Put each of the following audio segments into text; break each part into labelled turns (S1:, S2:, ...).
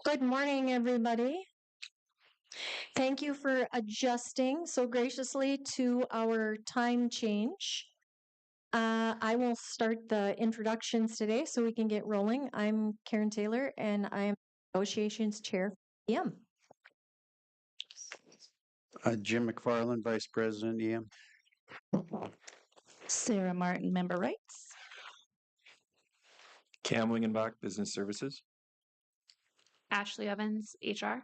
S1: Good morning, everybody. Thank you for adjusting so graciously to our time change. I will start the introductions today so we can get rolling. I'm Karen Taylor, and I am Negotiations Chair for EM.
S2: Jim McFarland, Vice President, EM.
S3: Sarah Martin, Member Rights.
S4: Cam Wingenbach, Business Services.
S5: Ashley Evans, HR.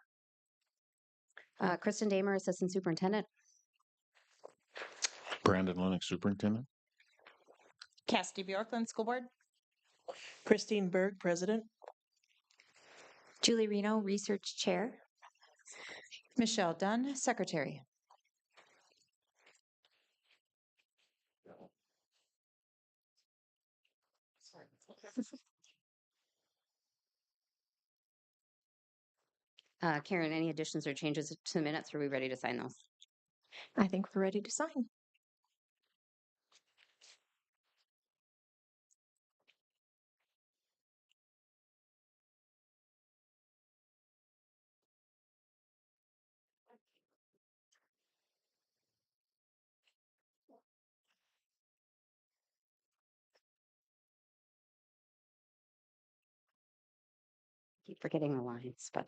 S6: Kristen Damer, Assistant Superintendent.
S7: Brandon Lennox, Superintendent.
S3: Cassidy Bjorklund, School Board.
S8: Christine Berg, President.
S9: Julie Reno, Research Chair.
S10: Michelle Dunn, Secretary.
S6: Karen, any additions or changes to the minutes? Are we ready to sign those?
S1: I think we're ready to sign.
S6: Keep forgetting the lines, but.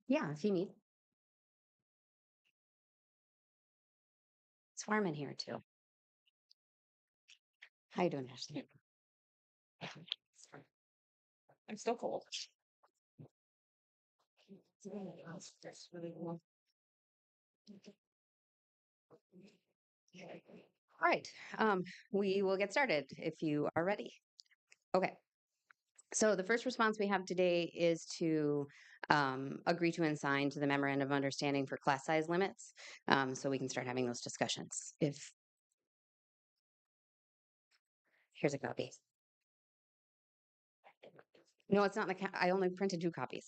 S6: Yeah, if you need. It's warm in here too. How you doing, Ashley?
S3: I'm still cold.
S6: All right, we will get started if you are ready. Okay. So the first response we have today is to agree to and sign to the memorandum of understanding for class size limits, so we can start having those discussions. Here's a copy. No, it's not in the. I only printed 2 copies.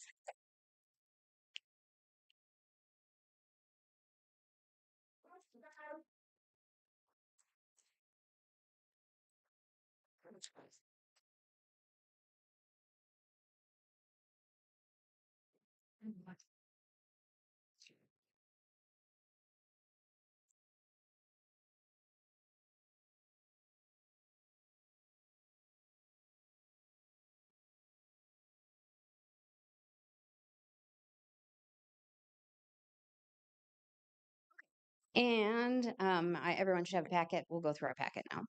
S6: And everyone should have a packet. We'll go through our packet now.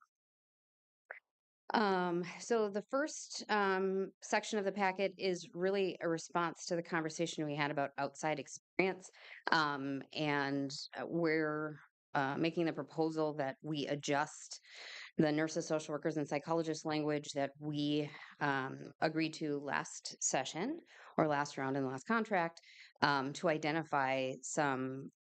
S6: So the first section of the packet is really a response to the conversation we had about outside experience. And we're making the proposal that we adjust the nurses, social workers, and psychologists language that we agreed to last session or last round in the last contract to identify some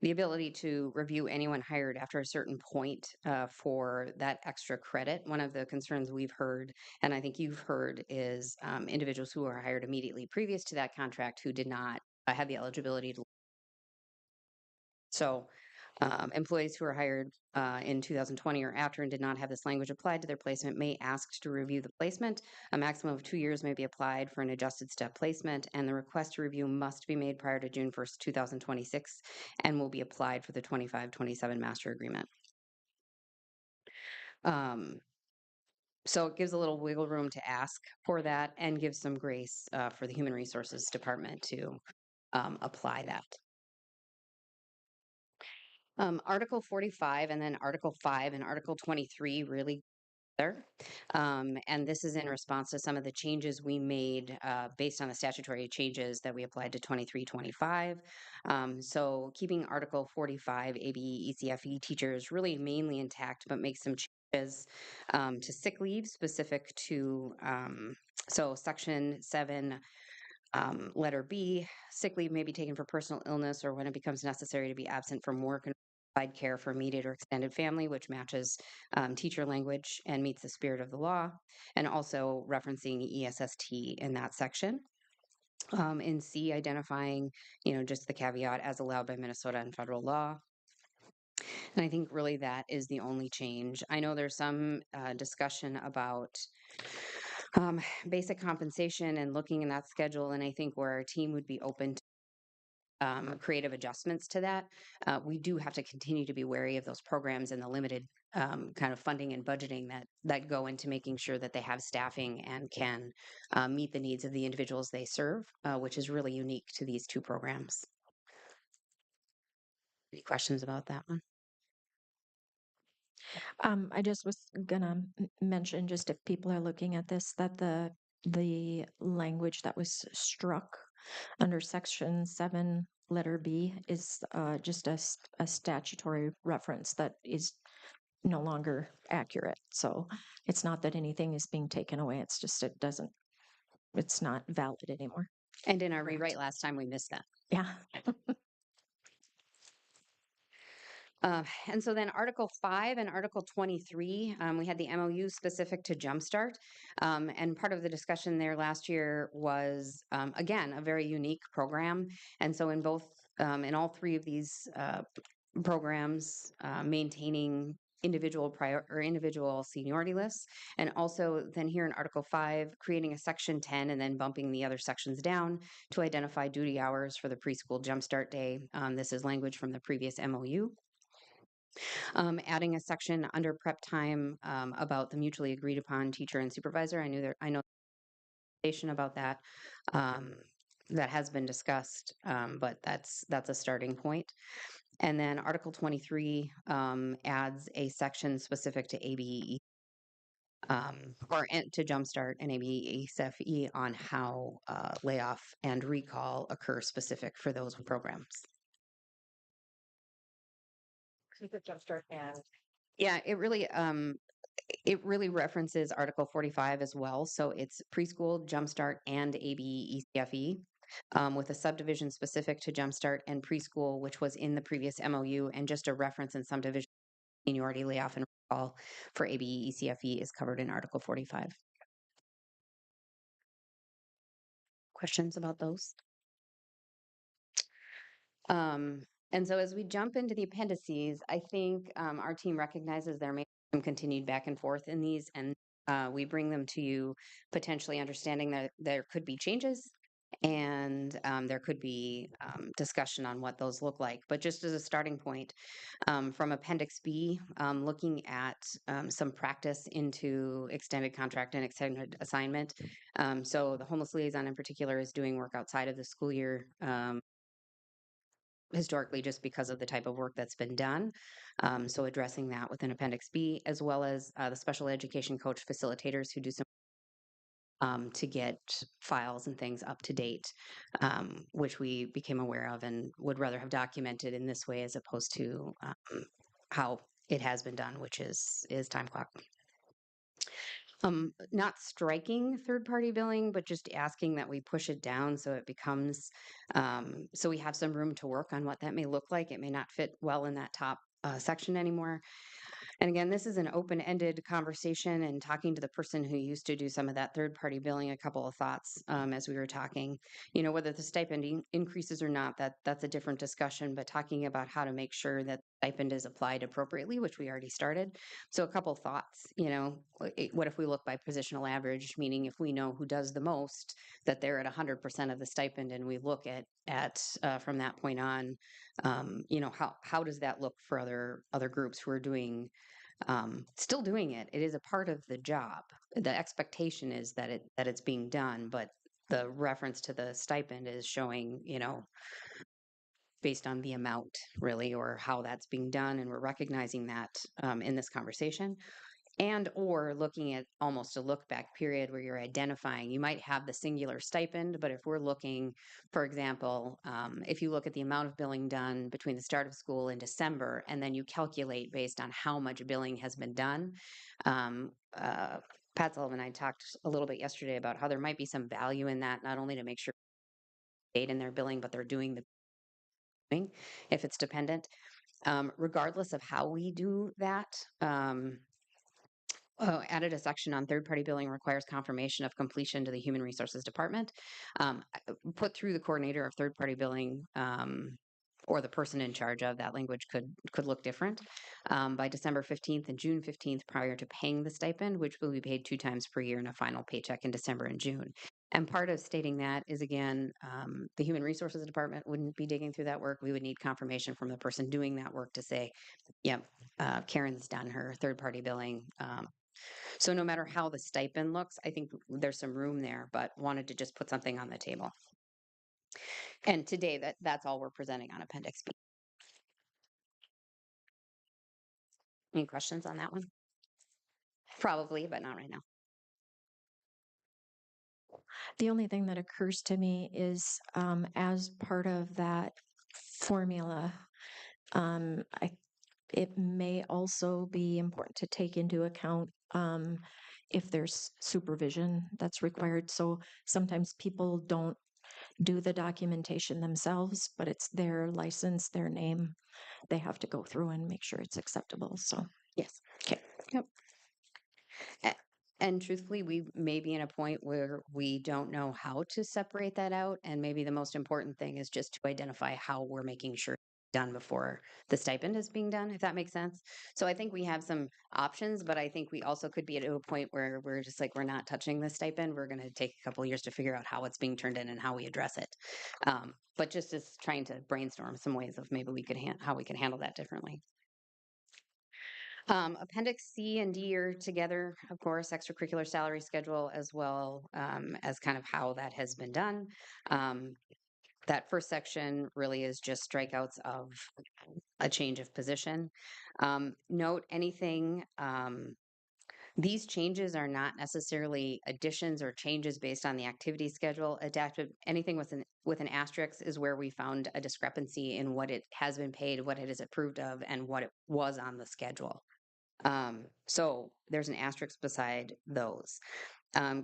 S6: the ability to review anyone hired after a certain point for that extra credit. One of the concerns we've heard, and I think you've heard, is individuals who were hired immediately previous to that contract who did not have the eligibility to. So employees who are hired in 2020 or after and did not have this language applied to their placement may ask to review the placement. A maximum of 2 years may be applied for an adjusted step placement, and the request to review must be made prior to June 1st, 2026, and will be applied for the 25-27 master agreement. So it gives a little wiggle room to ask for that and gives some grace for the Human Resources Department to apply that. Article 45 and then Article 5 and Article 23 really there. And this is in response to some of the changes we made based on the statutory changes that we applied to 23-25. So keeping Article 45 ABE ECFE teachers really mainly intact, but make some changes to sick leave specific to so Section 7. Letter B, sick leave may be taken for personal illness or when it becomes necessary to be absent from work and provide care for immediate or extended family, which matches teacher language and meets the spirit of the law, and also referencing ESST in that section. In C, identifying, just the caveat as allowed by Minnesota and federal law. And I think really that is the only change. I know there's some discussion about basic compensation and looking in that schedule. And I think where our team would be open to creative adjustments to that, we do have to continue to be wary of those programs and the limited kind of funding and budgeting that go into making sure that they have staffing and can meet the needs of the individuals they serve, which is really unique to these two programs. Any questions about that one?
S1: I just was gonna mention, just if people are looking at this, that the language that was struck under Section 7, letter B, is just a statutory reference that is no longer accurate. So it's not that anything is being taken away. It's just it's not valid anymore.
S6: And in our rewrite last time, we missed that.
S1: Yeah.
S6: And so then Article 5 and Article 23, we had the MOU specific to Jumpstart. And part of the discussion there last year was, again, a very unique program. And so in all three of these programs, maintaining individual seniority lists, and also then here in Article 5, creating a Section 10 and then bumping the other sections down to identify duty hours for the preschool Jumpstart Day. This is language from the previous MOU. Adding a section under prep time about the mutually agreed upon teacher and supervisor. I know about that that has been discussed, but that's a starting point. And then Article 23 adds a section specific to ABE or to Jumpstart and ABE ECFE on how layoff and recall occur specific for those programs.
S10: Jumpstart and
S6: Yeah, it really references Article 45 as well. So it's preschool, Jumpstart, and ABE ECFE with a subdivision specific to Jumpstart and preschool, which was in the previous MOU, and just a reference in some division seniority layoff and recall for ABE ECFE is covered in Article 45. Questions about those? And so as we jump into the appendices, I think our team recognizes there may be some continued back and forth in these, and we bring them to you potentially understanding that there could be changes and there could be discussion on what those look like. But just as a starting point, from Appendix B, looking at some practice into extended contract and extended assignment. So the homeless liaison in particular is doing work outside of the school year historically just because of the type of work that's been done. So addressing that within Appendix B, as well as the special education coach facilitators who do some to get files and things up to date, which we became aware of and would rather have documented in this way as opposed to how it has been done, which is time clock. Not striking third-party billing, but just asking that we push it down so it becomes, so we have some room to work on what that may look like. It may not fit well in that top section anymore. And again, this is an open-ended conversation, and talking to the person who used to do some of that third-party billing, a couple of thoughts as we were talking. Whether the stipend increases or not, that's a different discussion, but talking about how to make sure that stipend is applied appropriately, which we already started. So a couple of thoughts, what if we look by positional average, meaning if we know who does the most, that they're at 100% of the stipend, and we look at from that point on, how does that look for other groups who are doing still doing it. It is a part of the job. The expectation is that it's being done, but the reference to the stipend is showing, based on the amount really, or how that's being done, and we're recognizing that in this conversation. And or looking at almost a look back period where you're identifying, you might have the singular stipend, but if we're looking, for example, if you look at the amount of billing done between the start of school and December, and then you calculate based on how much billing has been done, um, Pat Sullivan and I talked a little bit yesterday about how there might be some value in that, not only to make sure paid in their billing, but they're doing the billing if it's dependent. Regardless of how we do that, added a section on third-party billing requires confirmation of completion to the Human Resources Department. Put through the coordinator of third-party billing, or the person in charge of that language could look different. By December 15th and June 15th, prior to paying the stipend, which will be paid 2 times per year in a final paycheck in December and June. And part of stating that is, again, the Human Resources Department wouldn't be digging through that work. We would need confirmation from the person doing that work to say, yep, Karen's done her third-party billing. So no matter how the stipend looks, I think there's some room there, but wanted to just put something on the table. And today that's all we're presenting on Appendix B. Any questions on that one? Probably, but not right now.
S1: The only thing that occurs to me is as part of that formula, it may also be important to take into account if there's supervision that's required. So sometimes people don't do the documentation themselves, but it's their license, their name. They have to go through and make sure it's acceptable. So,
S6: Yes.
S1: okay.
S6: Yep. And truthfully, we may be in a point where we don't know how to separate that out. And maybe the most important thing is just to identify how we're making sure it's done before the stipend is being done, if that makes sense. So I think we have some options, but I think we also could be at a point where we're just like, we're not touching the stipend. We're going to take a couple of years to figure out how it's being turned in and how we address it. But just as trying to brainstorm some ways of maybe we could how we can handle that differently. Appendix C and D are together, of course, extracurricular salary schedule, as well as kind of how that has been done. That first section really is just strikeouts of a change of position. Note anything, these changes are not necessarily additions or changes based on the activity schedule. Adaptive, anything with an asterisk is where we found a discrepancy in what it has been paid, what it is approved of, and what it was on the schedule. So there's an asterisk beside those.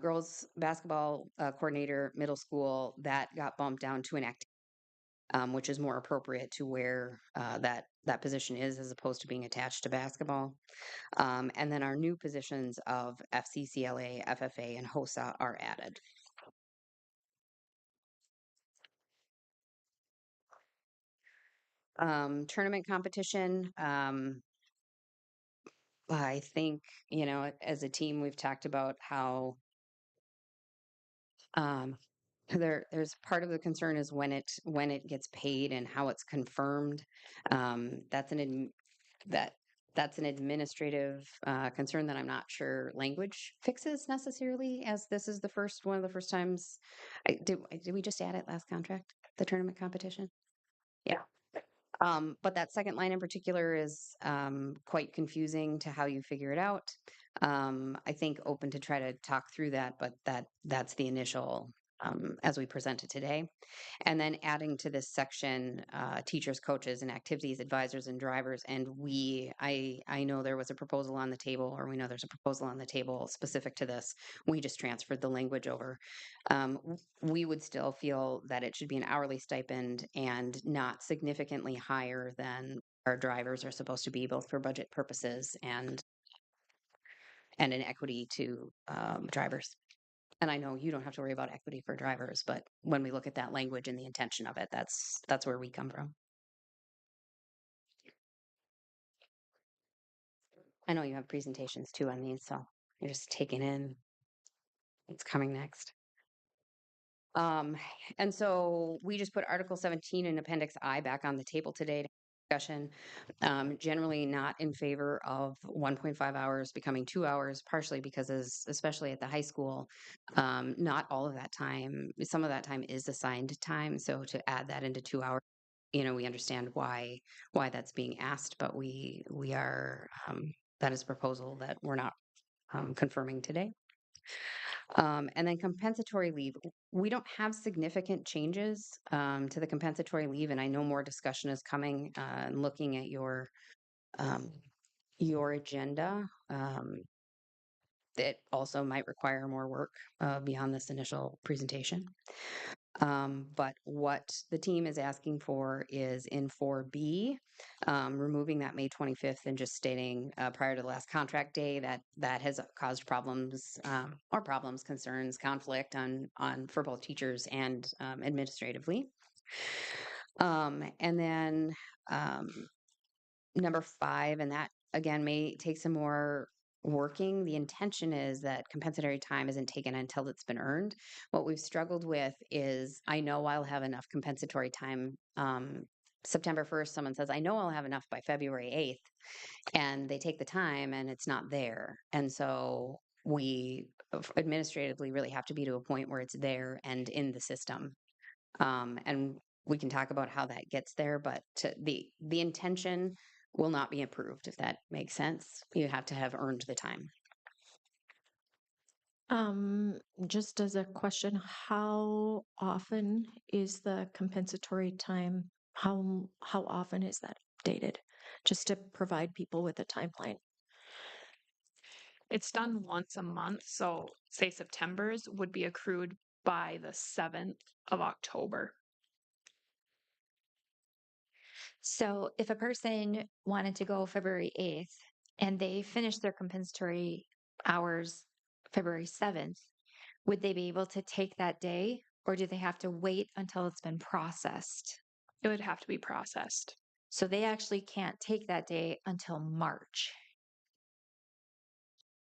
S6: Girls basketball coordinator, middle school, that got bumped down to an activity, which is more appropriate to where that position is as opposed to being attached to basketball. And then our new positions of FCCLA, FFA, and HOSA are added. Tournament competition. I think, as a team, we've talked about how there's part of the concern is when it gets paid and how it's confirmed. That's an administrative concern that I'm not sure language fixes necessarily, as this is one of the first times. Did we just add it last contract, the tournament competition? Yeah. But that second line in particular is quite confusing to how you figure it out. I think open to try to talk through that, but that's the initial as we presented today. And then adding to this section, teachers, coaches, and activities advisors and drivers. And I know there was a proposal on the table, or we know there's a proposal on the table specific to this. We just transferred the language over. We would still feel that it should be an hourly stipend and not significantly higher than our drivers are supposed to be, both for budget purposes and an equity to drivers. And I know you don't have to worry about equity for drivers, but when we look at that language and the intention of it, that's where we come from. I know you have presentations too on these, so you're just taking in what's coming next. And so we just put Article 17 and Appendix I back on the table today to discussion. Generally not in favor of 1.5 hours becoming 2 hours, partially because especially at the high school, not all of that time, some of that time is assigned time. So to add that into 2 hours, we understand why that's being asked, but we are, that is a proposal that we're not confirming today. And then compensatory leave. We don't have significant changes to the compensatory leave, and I know more discussion is coming. Looking at your agenda, it also might require more work beyond this initial presentation. But what the team is asking for is in 4B, removing that May 25th and just stating prior to the last contract day that has caused problems, concerns, conflict for both teachers and administratively. And then number 5, and that again may take some more working. The intention is that compensatory time isn't taken until it's been earned. What we've struggled with is I know I'll have enough compensatory time. September 1st, someone says, I know I'll have enough by February 8th, and they take the time and it's not there. And so we administratively really have to be to a point where it's there and in the system. And we can talk about how that gets there, but the intention will not be approved, if that makes sense. You have to have earned the time.
S1: Just as a question, how often is the compensatory time? How often is that updated? Just to provide people with a timeline.
S5: It's done once a month. So say September's would be accrued by the 7th of October.
S9: So if a person wanted to go February 8th and they finished their compensatory hours February 7th, would they be able to take that day or do they have to wait until it's been processed?
S5: It would have to be processed.
S9: So they actually can't take that day until March.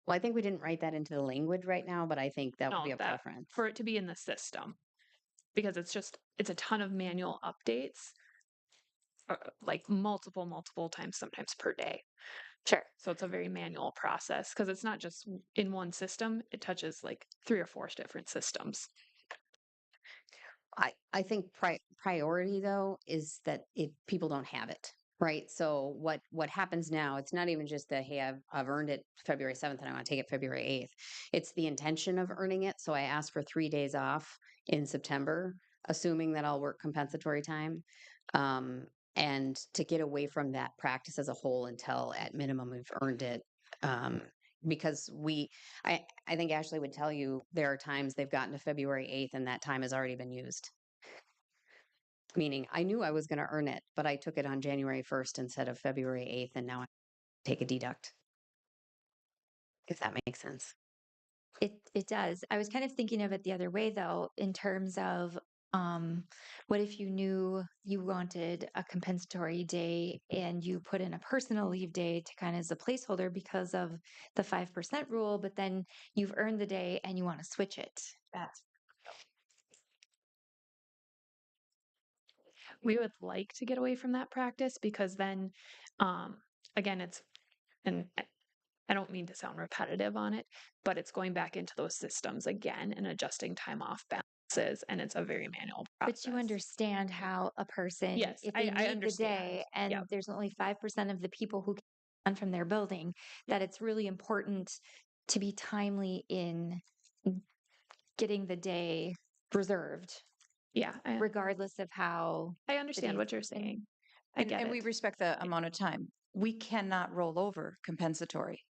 S6: Well, I think we didn't write that into the language right now, but I think that would
S5: No,
S6: be a
S5: that
S6: preference.
S5: for it to be in the system, because it's a ton of manual updates, like multiple times, sometimes per day.
S9: Sure.
S5: So it's a very manual process because it's not just in one system, it touches like 3 or 4 different systems.
S6: I think priority though is that if people don't have it, right? So what happens now, it's not even just that, hey, I've earned it February 7th and I want to take it February 8th. It's the intention of earning it. So I asked for 3 days off in September, assuming that I'll work compensatory time. And to get away from that practice as a whole until at minimum we've earned it. Because I think Ashley would tell you there are times they've gotten to February 8th and that time has already been used. Meaning I knew I was going to earn it, but I took it on January 1st instead of February 8th, and now I take a deduct. If that makes sense.
S9: It does. I was kind of thinking of it the other way though, in terms of what if you knew you wanted a compensatory day and you put in a personal leave day to kind of as a placeholder because of the 5% rule, but then you've earned the day and you want to switch it.
S5: We would like to get away from that practice because then, again, and I don't mean to sound repetitive on it, but it's going back into those systems again and adjusting time off balances, and it's a very manual process.
S9: But you understand how a person,
S5: Yes,
S9: if they
S5: I
S9: need the
S5: understand.
S9: day and
S5: Yep.
S9: there's only 5% of the people who can from their building, that it's really important to be timely in getting the day reserved,
S5: Yeah,
S9: regardless of how
S5: I understand what you're
S9: days- and-
S5: saying. I get
S10: and
S5: it.
S10: we respect the amount of time. We cannot roll over compensatory.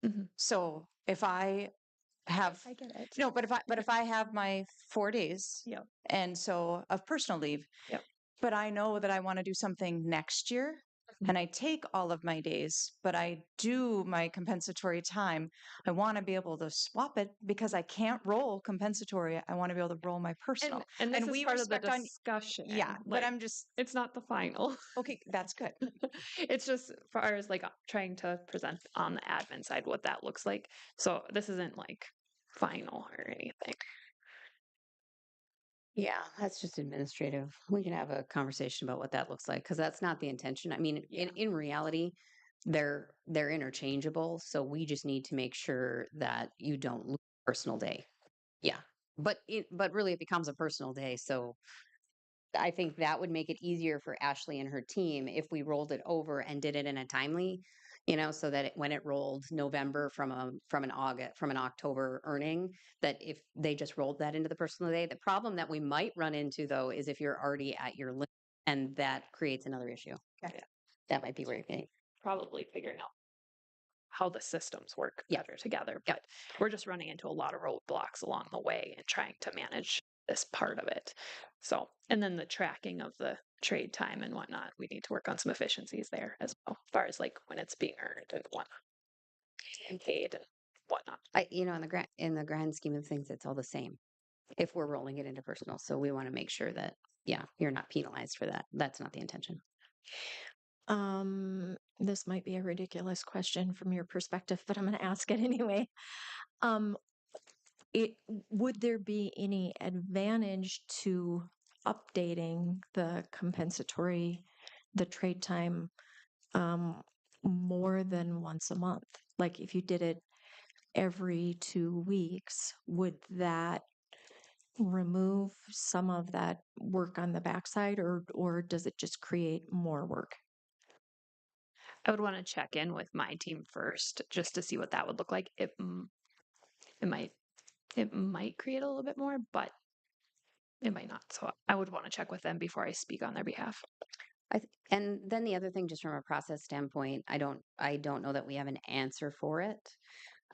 S5: Mhm.
S10: So if I have
S5: I get it.
S10: no, but if I have my 4 days,
S5: Yep.
S10: and so of personal leave,
S5: Yep.
S10: but I know that I want to do something next year, and I take all of my days, but I do my compensatory time, I want to be able to swap it because I can't roll compensatory. I want to be able to roll my personal.
S5: And this
S10: And
S5: is
S10: we
S5: part of the
S10: respect on-
S5: discussion.
S10: Yeah, but
S5: like,
S10: I'm just
S5: it's not the final.
S10: okay. That's good.
S5: It's just far as like trying to present on the admin side what that looks like. So this isn't like final or anything.
S6: Yeah, that's just administrative. We can have a conversation about what that looks like because that's not the intention. I mean, in reality, they're interchangeable. So we just need to make sure that you don't lose a personal day. Yeah. But really it becomes a personal day. So I think that would make it easier for Ashley and her team if we rolled it over and did it in a timely, so that when it rolled November from an October earning, that if they just rolled that into the personal day. The problem that we might run into though is if you're already at your limit, and that creates another issue.
S5: Okay.
S6: That might be where you're getting.
S5: Probably figuring out how the systems work
S6: Yeah.
S5: better together.
S6: Yeah.
S5: But we're just running into a lot of roadblocks along the way and trying to manage this part of it. So, and then the tracking of the trade time and whatnot, we need to work on some efficiencies there as well, as far as like when it's being earned and whatnot, and paid and whatnot.
S6: In the grand scheme of things, it's all the same if we're rolling it into personal. So we want to make sure that, you're not penalized for that. That's not the intention.
S1: This might be a ridiculous question from your perspective, but I'm going to ask it anyway. Um, would there be any advantage to updating the trade time, more than once a month? Like if you did it every 2 weeks, would that remove some of that work on the backside, or does it just create more work?
S5: I would want to check in with my team first just to see what that would look like. It might create a little bit more, but it might not. So I would want to check with them before I speak on their behalf.
S6: And then the other thing, just from a process standpoint, I don't know that we have an answer for it.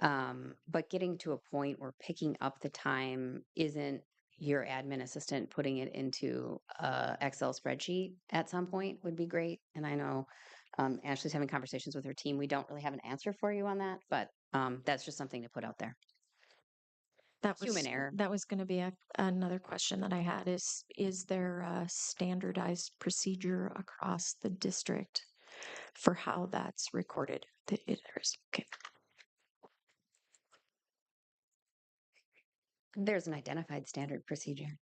S6: But getting to a point where picking up the time isn't your admin assistant putting it into a Excel spreadsheet at some point would be great. And I know Ashley's having conversations with her team. We don't really have an answer for you on that, but that's just something to put out there. Human error.
S1: That was going to be another question that I had is there a standardized procedure across the district for how that's recorded? Okay.
S6: There's an identified standard procedure.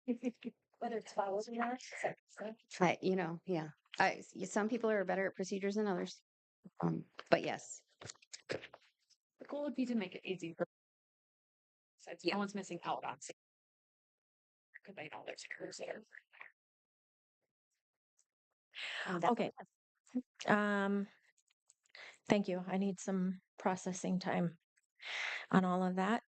S1: Whether it's followed or not.
S6: Some people are better at procedures than others. But yes.
S5: The goal would be to make it easy for since no one's missing out on it. Because I know there's errors there.
S1: Okay. Thank you. I need some processing time on all of that.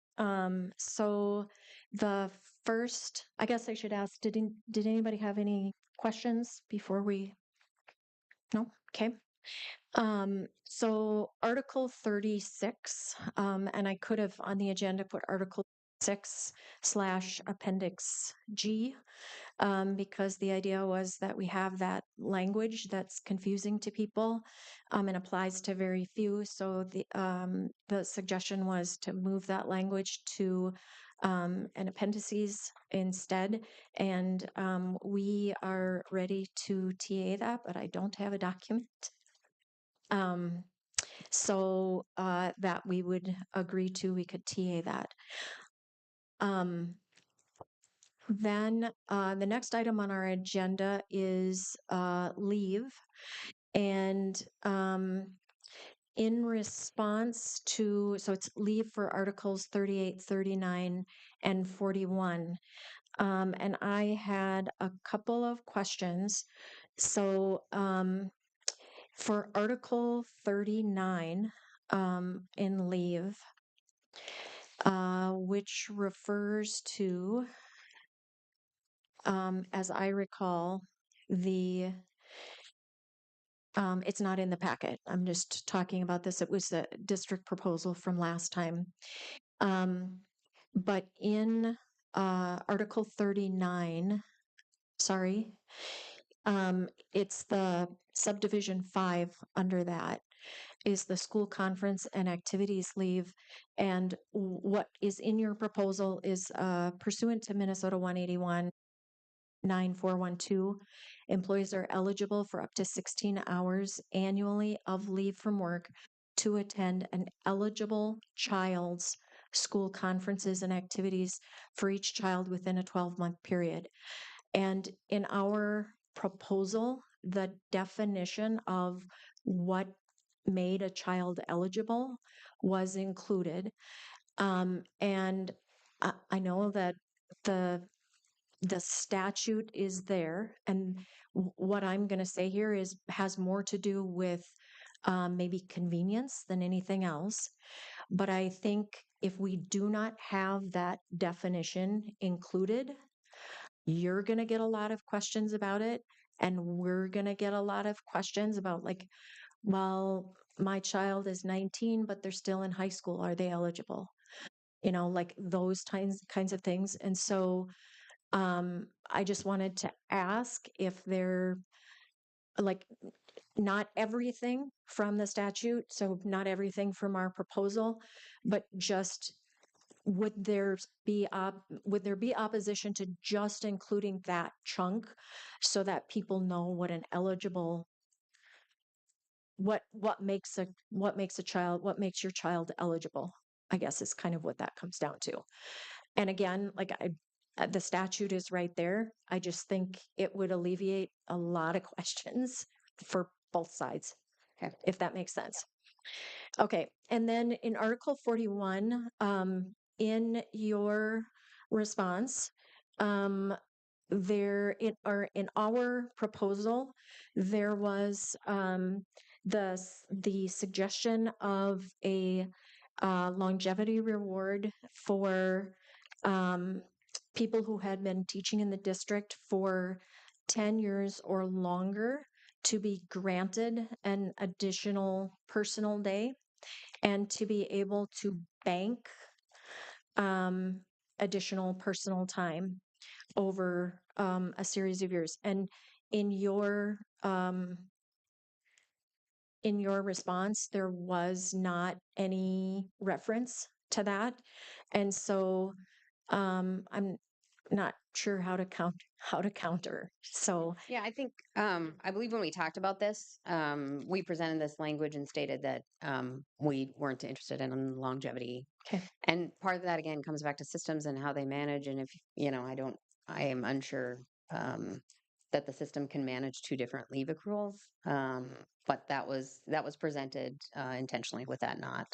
S1: So the first, I guess I should ask, did anybody have any questions before we? No? Okay. So Article 36, and I could have on the agenda put Article 6/Appendix G, because the idea was that we have that language that's confusing to people, and applies to very few. So the suggestion was to move that language to an appendices instead. And we are ready to TA that, but I don't have a document. So that we would agree to, we could TA that. Then the next item on our agenda is leave. And in response to, so it's leave for Articles 38, 39, and 41. And I had a couple of questions. So for Article 39 in leave, which refers to, as I recall, it's not in the packet. I'm just talking about this. It was a district proposal from last time. But in Article 39, sorry, it's the subdivision 5 under that is the school conference and activities leave. And what is in your proposal is pursuant to Minnesota 181-9412, employees are eligible for up to 16 hours annually of leave from work to attend an eligible child's school conferences and activities for each child within a 12-month period. And in our proposal, the definition of what made a child eligible was included. And I know that the statute is there, and what I'm going to say here is has more to do with maybe convenience than anything else. But I think if we do not have that definition included, you're going to get a lot of questions about it, and we're going to get a lot of questions about, like, well, my child is 19, but they're still in high school. Are they eligible? Like those kinds of things. And so I just wanted to ask if they're like not everything from the statute, so not everything from our proposal, but just would there be opposition to just including that chunk so that people know what an eligible what makes your child eligible, I guess, is kind of what that comes down to. And again, like the statute is right there. I just think it would alleviate a lot of questions for both sides,
S6: Okay.
S1: if that makes sense. Okay, and then in Article 41, in your response, in our proposal, there was the suggestion of a longevity reward for people who had been teaching in the district for 10 years or longer to be granted an additional personal day and to be able to bank additional personal time over a series of years. And in your response, there was not any reference to that, and so I'm not sure how to counter. So
S6: Yeah, I think, I believe when we talked about this, we presented this language and stated that we weren't interested in longevity.
S1: Okay.
S6: And part of that, again, comes back to systems and how they manage. And if, I am unsure that the system can manage two different leave accruals. But that was presented intentionally with that not.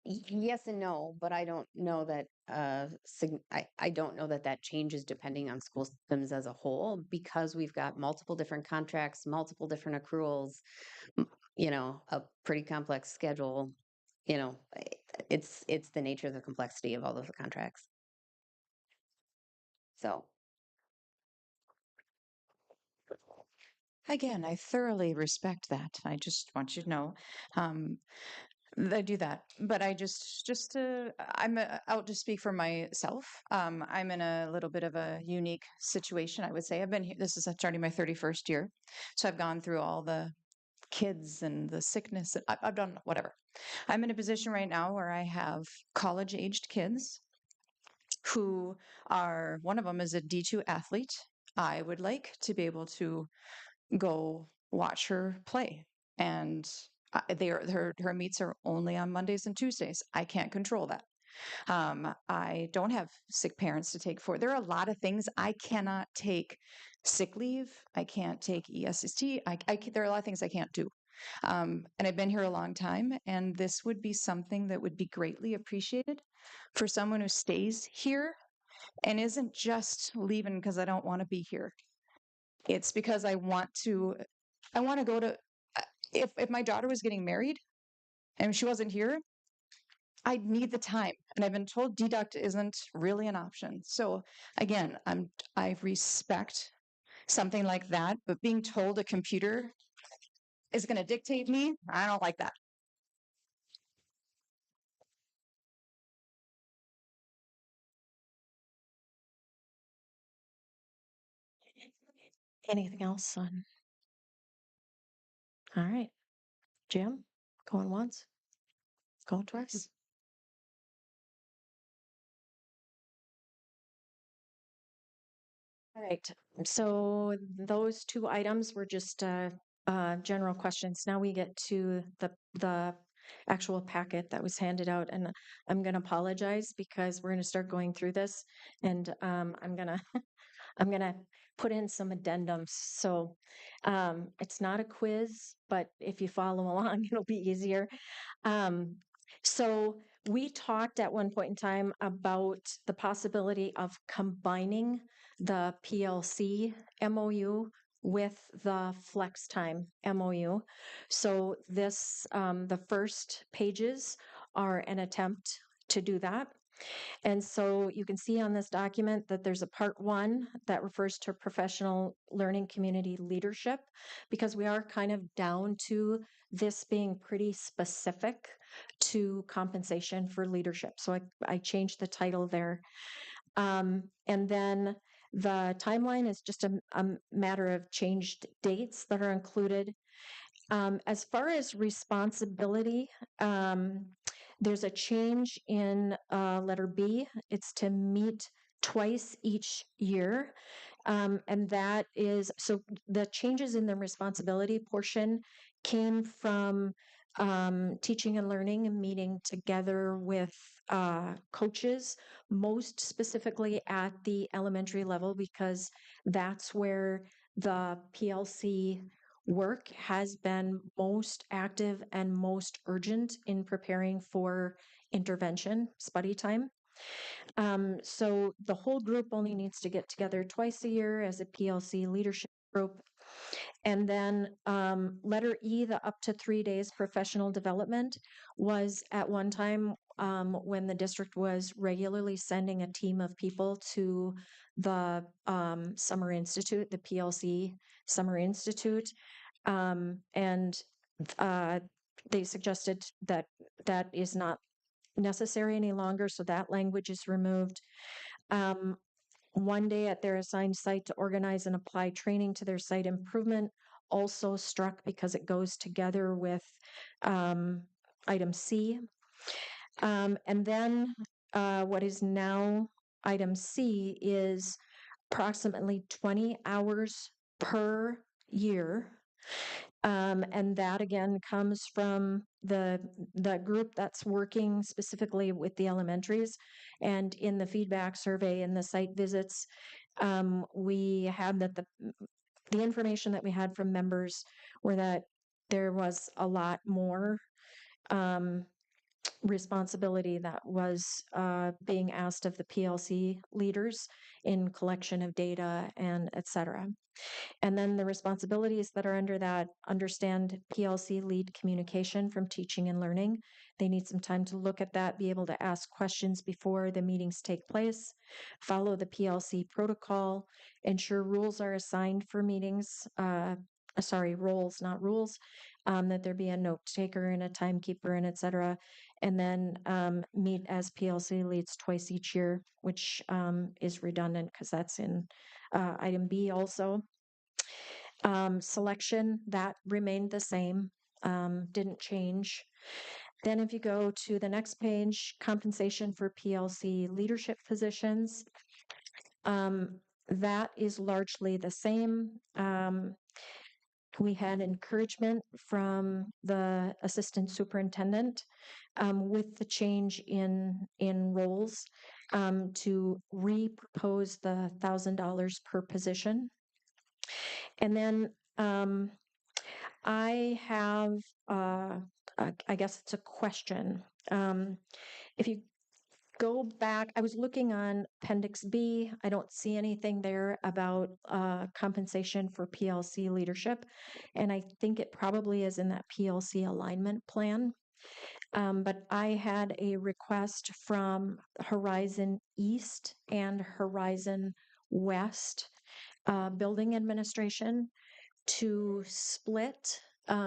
S6: Yes and no, but I don't know that I don't know that that changes depending on school systems as a whole, because we've got multiple different contracts, multiple different accruals, a pretty complex schedule. It's the nature of the complexity of all of the contracts. So
S10: Again, I thoroughly respect that. I just want you to know. I do that, but I I'm out to speak for myself. I'm in a little bit of a unique situation, I would say. I've been here, this is starting my 31st year. So I've gone through all the kids and the sickness. And I've done whatever. I'm in a position right now where I have college aged kids who are, one of them is a D2 athlete. I would like to be able to go watch her play. And her meets are only on Mondays and Tuesdays. I can't control that. I don't have sick parents to take for. There are a lot of things I cannot take sick leave. I can't take ESST. There are a lot of things I can't do. And I've been here a long time, and this would be something that would be greatly appreciated for someone who stays here and isn't just leaving because I don't want to be here. It's because I want to go to, if my daughter was getting married and she wasn't here, I'd need the time. And I've been told deduct isn't really an option. So again, I respect something like that, but being told a computer is going to dictate me, I don't like that.
S1: anything else on? All right, Jim, going once, going twice. All right, so those two items were just general questions. Now we get to the actual packet that was handed out, and I'm going to apologize because we're going to start going through this, and I'm going to I'm going to put in some addendums. So it's not a quiz, but if you follow along, it'll be easier. Um, so we talked at one point in time about the possibility of combining the PLC MOU with the Flex Time MOU. So this, the first pages are an attempt to do that. And so you can see on this document that there's a part 1 that refers to professional learning community leadership, because we are kind of down to this being pretty specific to compensation for leadership. So I changed the title there. And then the timeline is just a matter of changed dates that are included. As far as responsibility, there's a change in letter B. It's to meet twice each year. And that is, so the changes in the responsibility portion came from teaching and learning and meeting together with coaches, most specifically at the elementary level, because that's where the PLC work has been most active and most urgent in preparing for intervention, buddy time. So the whole group only needs to get together twice a year as a PLC leadership group. And then letter E, the up to 3 days professional development, was at one time when the district was regularly sending a team of people to the Summer Institute, the PLC Summer Institute. And they suggested that that is not necessary any longer, so that language is removed. 1 day at their assigned site to organize and apply training to their site improvement, also struck because it goes together with item C. And then what is now item C is approximately 20 hours per year. And that again comes from the group that's working specifically with the elementaries. And in the feedback survey and the site visits, we had that the information that we had from members were that there was a lot more responsibility that was being asked of the PLC leaders in collection of data and et cetera. And then the responsibilities that are under that: understand PLC lead communication from teaching and learning. They need some time to look at that, be able to ask questions before the meetings take place, follow the PLC protocol, ensure rules are assigned for meetings, roles, not rules, that there be a note taker and a timekeeper and et cetera. And then meet as PLC leads twice each year, which is redundant because that's in item B also. Selection, that remained the same, didn't change. Then if you go to the next page, compensation for PLC leadership positions, that is largely the same. We had encouragement from the assistant superintendent with the change in roles to re-propose the $1,000 per position. And then I have, I guess it's a question. If you go back, I was looking on Appendix B. I don't see anything there about compensation for PLC leadership. And I think it probably is in that PLC alignment plan. But I had a request from Horizon East and Horizon West building administration to split.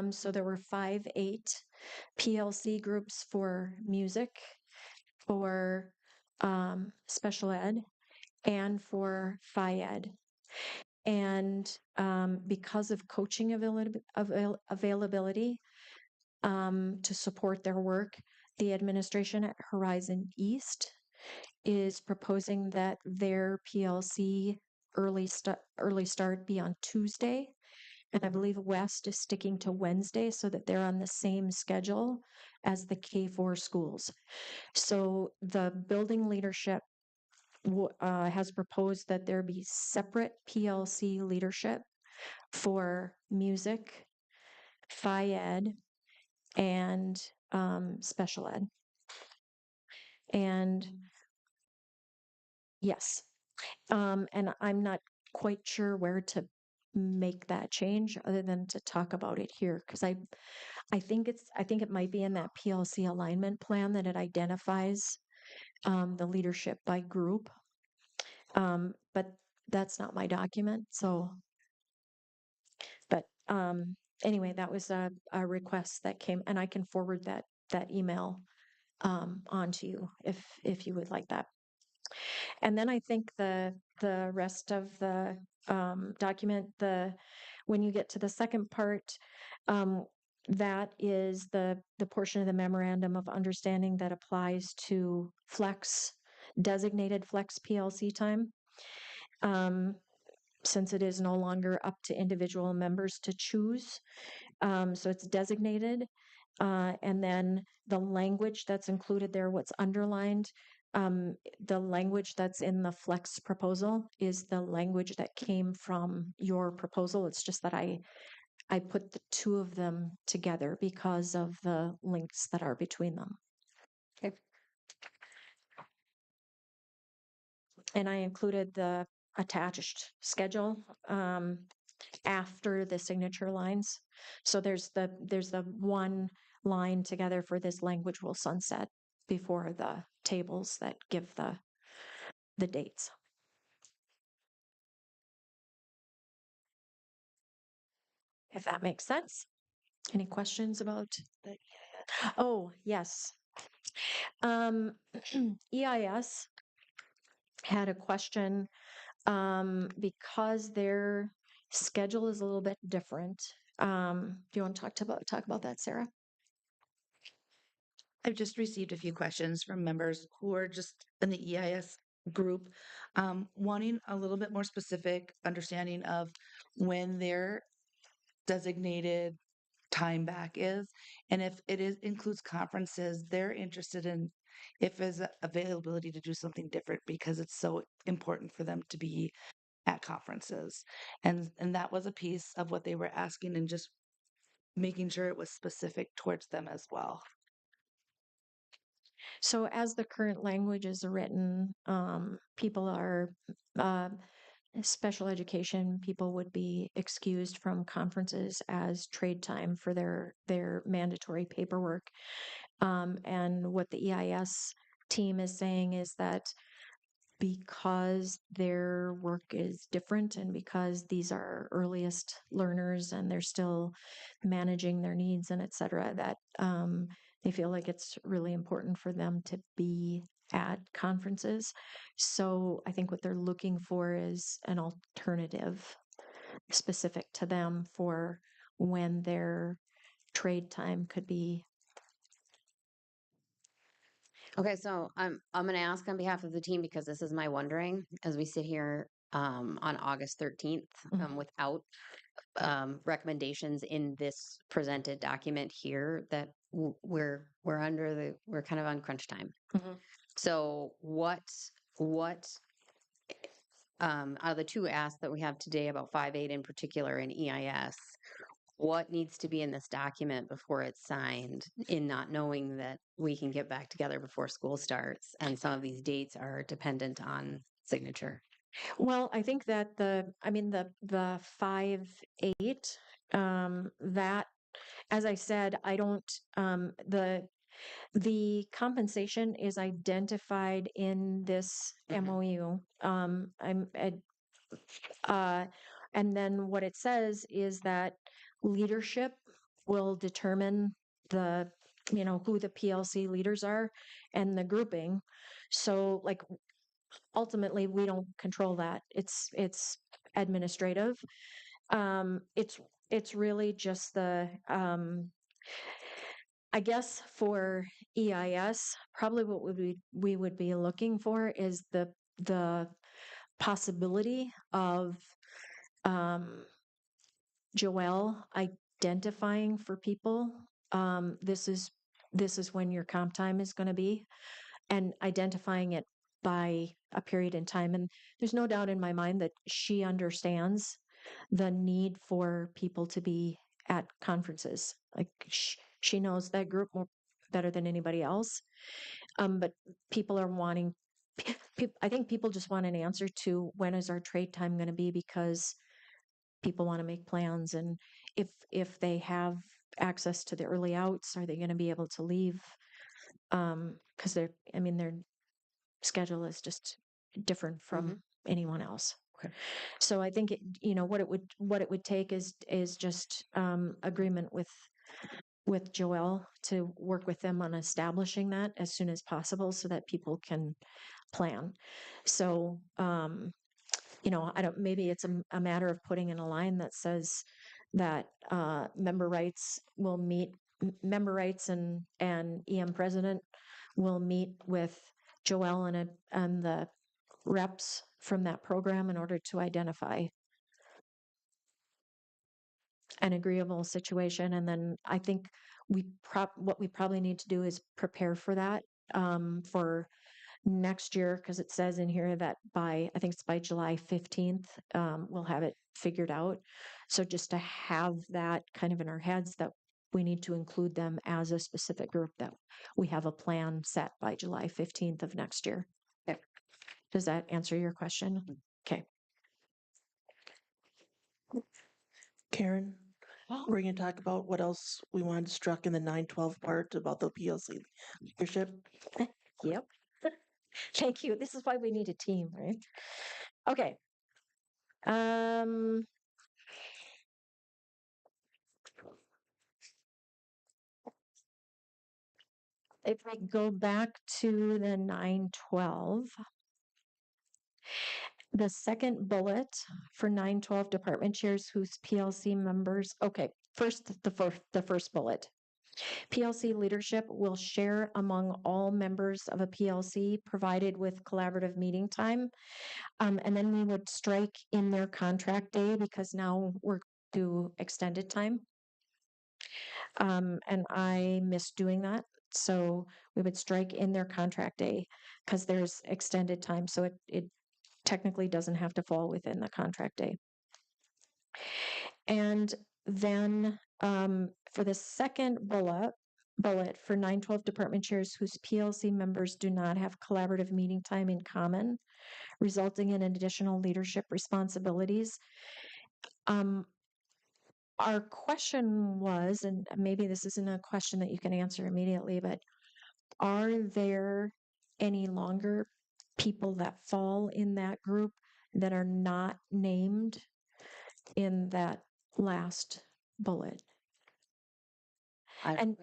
S1: So there were 5-8 PLC groups for music, for special ed, and for Phi Ed. And because of coaching availability to support their work, the administration at Horizon East is proposing that their PLC early start be on Tuesday, And I believe West is sticking to Wednesday so that they're on the same schedule as the K4 schools. So the building leadership has proposed that there be separate PLC leadership for music, Phi Ed, and special ed. And yes, and I'm not quite sure where to make that change other than to talk about it here because I think it might be in that PLC alignment plan that it identifies the leadership by group. But that's not my document. So, but anyway, that was a request that came, and I can forward that email on to you if you would like that. And then I think the rest of the document, when you get to the second part, that is the portion of the memorandum of understanding that applies to designated flex PLC time. Since it is no longer up to individual members to choose. So it's designated. And then the language that's included there, what's underlined, the language that's in the flex proposal is the language that came from your proposal. It's just that I put the two of them together because of the links that are between them.
S6: Okay.
S1: And I included the attached schedule after the signature lines. So there's the one line together for this language will sunset before the tables that give the dates. If that makes sense. Any questions about the Oh, yes. EIS had a question because their schedule is a little bit different. Do you want to talk about that, Sarah?
S7: I've just received a few questions from members who are just in the EIS group, wanting a little bit more specific understanding of when their designated time back is, and if it includes conferences, they're interested in if there's availability to do something different because it's so important for them to be at conferences, and that was a piece of what they were asking, and just making sure it was specific towards them as well.
S1: So as the current language is written, people are uh, special education people would be excused from conferences as trade time for their mandatory paperwork. And what the EIS team is saying is that because their work is different and because these are earliest learners and they're still managing their needs and et cetera, that they feel like it's really important for them to be at conferences. So I think what they're looking for is an alternative specific to them for when their trade time could be.
S6: Okay, so I'm going to ask on behalf of the team because this is my wondering as we sit here on August 13th without recommendations in this presented document here that we're kind of on crunch time. So what out of the two asks that we have today about 5.8 in particular in EIS, what needs to be in this document before it's signed, in not knowing that we can get back together before school starts and some of these dates are dependent on signature?
S1: Well, I think that the 5.8 that, as I said, I don't the compensation is identified in this MOU. And then what it says is that leadership will determine who the PLC leaders are and the grouping. So like ultimately we don't control that. It's administrative. It's really just the I guess for EIS, probably what we would be looking for is the possibility of Joelle identifying for people, this is when your comp time is going to be, and identifying it by a period in time. And there's no doubt in my mind that she understands the need for people to be at conferences. Like she knows that group more better than anybody else. But people are wanting, I think people just want an answer to when is our trade time going to be, because people want to make plans. And if they have access to the early outs, are they going to be able to leave? Because their schedule is just different from anyone else.
S6: Okay.
S1: So I think what it would take is just agreement with Joelle to work with them on establishing that as soon as possible so that people can plan. So maybe it's a matter of putting in a line that says that member rights and EM president will meet with Joelle and the reps from that program in order to identify an agreeable situation. And then I think what we probably need to do is prepare for that for next year, because it says in here that I think it's by July 15th, we'll have it figured out. So just to have that kind of in our heads that we need to include them as a specific group, that we have a plan set by July 15th of next year.
S6: Okay.
S1: Does that answer your question? Okay.
S8: Karen, we're going to talk about what else we wanted struck in the 912 part about the PLC leadership.
S1: Yep. Thank you. This is why we need a team, right? Okay. If I go back to the 912, the second bullet for 912 department chairs whose PLC members, okay, first, the first bullet. PLC leadership will share among all members of a PLC provided with collaborative meeting time. And then we would strike in their contract day, because now we're to extended time. And I miss doing that. So we would strike in their contract day because there's extended time. So it technically doesn't have to fall within the contract day. And then for the second bullet for 912 department chairs whose PLC members do not have collaborative meeting time in common, resulting in additional leadership responsibilities. Our question was, and maybe this isn't a question that you can answer immediately, but are there any longer people that fall in that group that are not named in that last bullet? And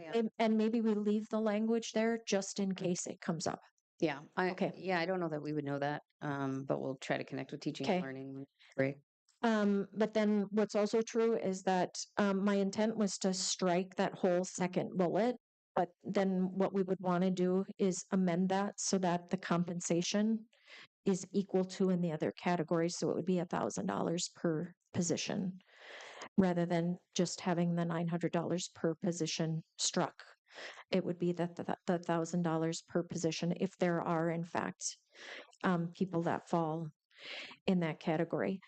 S1: maybe we leave the language there just in case it comes up.
S6: Yeah.
S1: Okay.
S6: Yeah, I don't know that we would know that, but we'll try to connect with teaching and
S1: Okay.
S6: learning. Right.
S1: But then what's also true is that my intent was to strike that whole second bullet. But then what we would want to do is amend that so that the compensation is equal to in the other categories. So it would be $1,000 per position rather than just having the $900 per position struck. It would be the $1,000 per position if there are, in fact, people that fall in that category.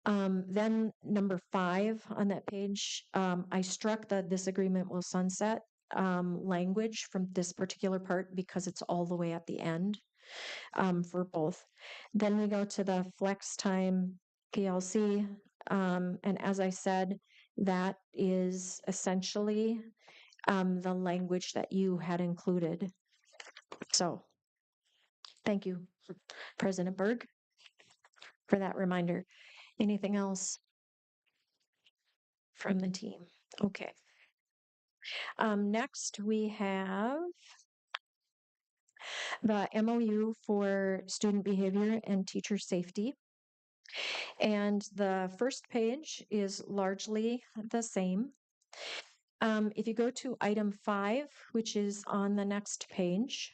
S1: Then number 5 on that page, I struck the "this agreement will sunset" language from this particular part because it's all the way at the end for both. Then we go to the flex time PLC. And as I said, that is essentially the language that you had included. So thank you, President Berg, for that reminder. Anything else from the team? Okay. Next, we have the MOU for student behavior and teacher safety. And the first page is largely the same. If you go to item 5, which is on the next page,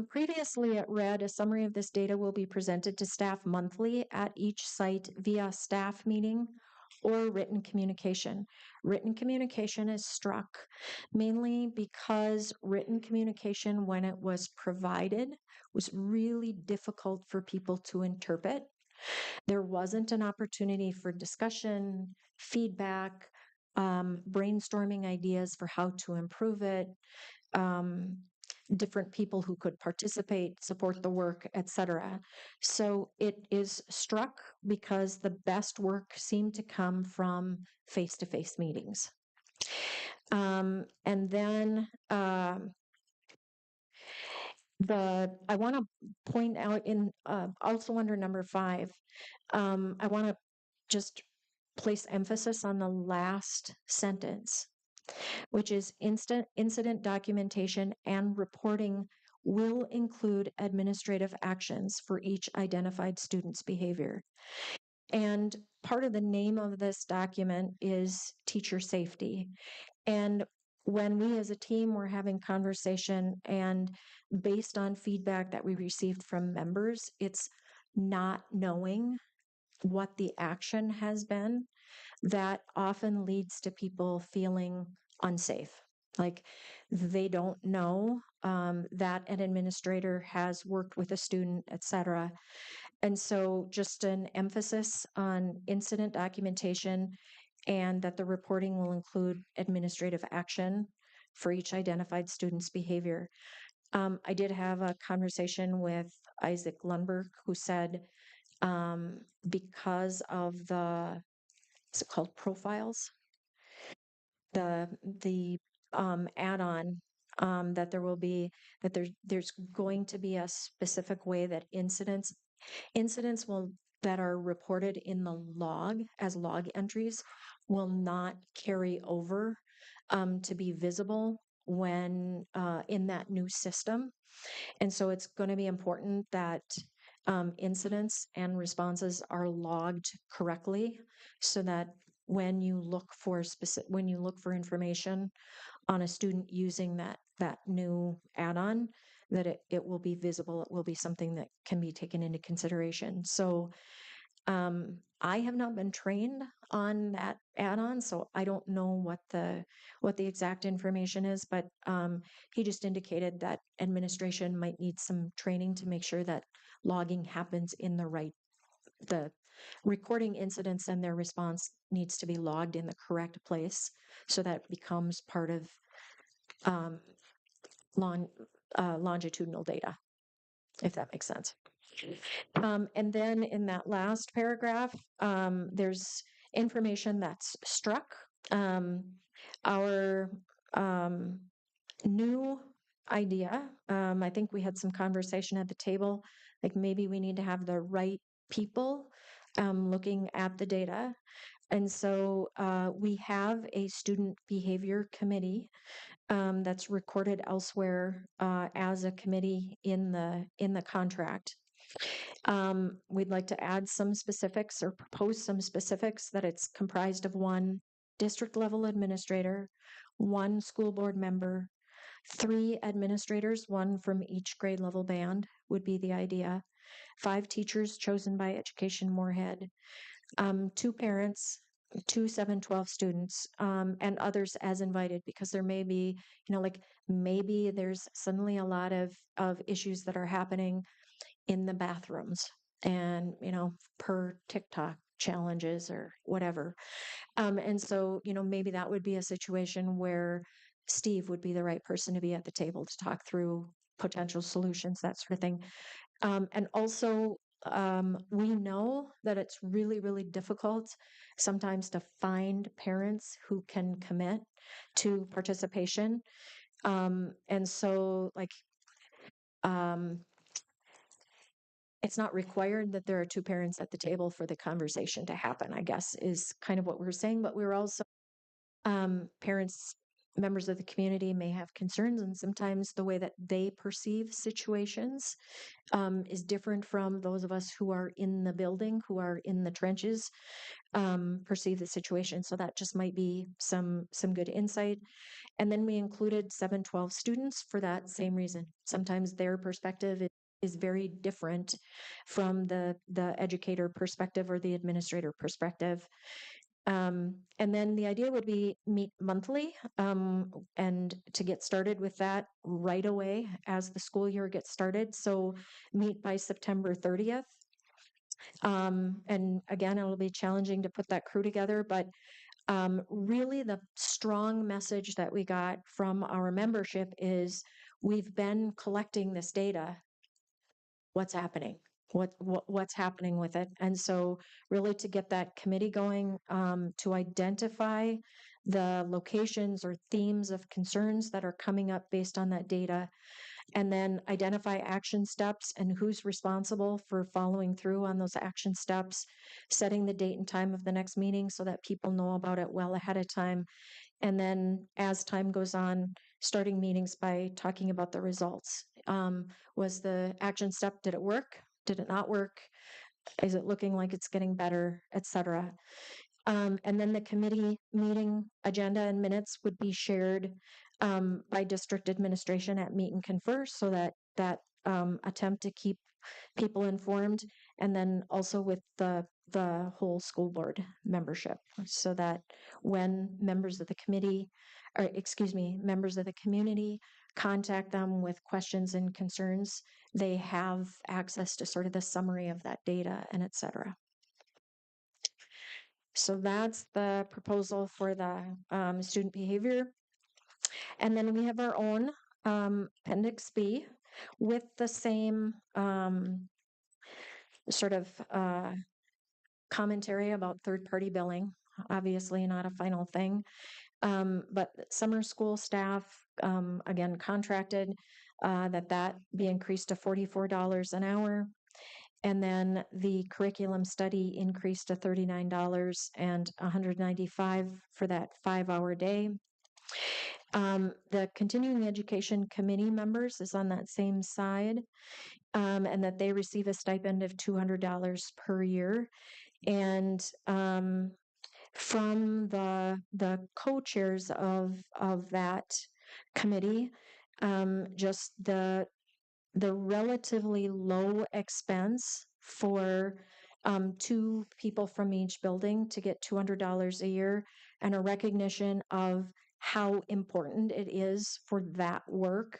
S1: previously it read, "A summary of this data will be presented to staff monthly at each site via staff meeting or written communication. Written communication is struck mainly because written communication, when it was provided, was really difficult for people to interpret. There wasn't an opportunity for discussion, feedback, brainstorming ideas for how to improve it, um, different people who could participate, support the work, etc. So it is struck because the best work seemed to come from face-to-face meetings. And then I want to point out in also under number 5, I want to just place emphasis on the last sentence, which is incident documentation and reporting will include administrative actions for each identified student's behavior. And part of the name of this document is teacher safety. And when we as a team were having conversation and based on feedback that we received from members, it's not knowing what the action has been that often leads to people feeling unsafe. Like they don't know that an administrator has worked with a student, et cetera. And so just an emphasis on incident documentation and that the reporting will include administrative action for each identified student's behavior. I did have a conversation with Isaac Lundberg, who said because of the, is it called profiles? The add-on that there will be, that there's going to be a specific way that incidents will that are reported in the log as log entries will not carry over to be visible when in that new system. And so it's going to be important that incidents and responses are logged correctly so that when you look for information on a student using that new add-on, that it will be visible, it will be something that can be taken into consideration. So I have not been trained on that add-on, so I don't know what the exact information is, but he just indicated that administration might need some training to make sure that logging happens in the recording incidents and their response needs to be logged in the correct place so that becomes part of longitudinal data, if that makes sense. And then in that last paragraph, there's information that's struck. Our new idea, I think we had some conversation at the table, like maybe we need to have the right people looking at the data. And so we have a student behavior committee that's recorded elsewhere as a committee in the contract. We'd like to add some specifics or propose some specifics that it's comprised of one district level administrator, one school board member, 3 administrators, 1 from each grade level band would be the idea, 5 teachers chosen by Education Moorhead, 2 parents, 2 7-12 students, and others as invited, because there may be, like maybe there's suddenly a lot of issues that are happening in the bathrooms and, per TikTok challenges or whatever. And so, maybe that would be a situation where Steve would be the right person to be at the table to talk through potential solutions, that sort of thing. And also, we know that it's really, really difficult sometimes to find parents who can commit to participation. And so, it's not required that there are 2 parents at the table for the conversation to happen, I guess, is kind of what we're saying. But we're also, parents, members of the community may have concerns, and sometimes the way that they perceive situations is different from those of us who are in the building, who are in the trenches, perceive the situation. So that just might be some good insight. And then we included 7-12 students for that same reason. Sometimes their perspective is very different from the educator perspective or the administrator perspective. And then the idea would be meet monthly, and to get started with that right away as the school year gets started. So meet by September 30th. And again, it'll be challenging to put that crew together, but really the strong message that we got from our membership is we've been collecting this data. What's happening? What's happening with it? And so really to get that committee going, to identify the locations or themes of concerns that are coming up based on that data, and then identify action steps and who's responsible for following through on those action steps, setting the date and time of the next meeting so that people know about it well ahead of time. And then as time goes on, starting meetings by talking about the results. Was the action step, did it work? Did it not work? Is it looking like it's getting better, et cetera? And then the committee meeting agenda and minutes would be shared by district administration at Meet and Confer, so that attempt to keep people informed, and then also with the whole school board membership, so that when members of the committee, or excuse me, members of the community contact them with questions and concerns, they have access to sort of the summary of that data and et cetera. So that's the proposal for the student behavior. And then we have our own Appendix B with the same sort of commentary about third-party billing. Obviously not a final thing. But summer school staff, again, contracted that be increased to $44 an hour. And then the curriculum study increased to $39 and $195 for that 5-hour day. The continuing education committee members is on that same side, and that they receive a stipend of $200 per year. And from the co-chairs of that committee, just the relatively low expense for 2 people from each building to get $200 a year, and a recognition of how important it is for that work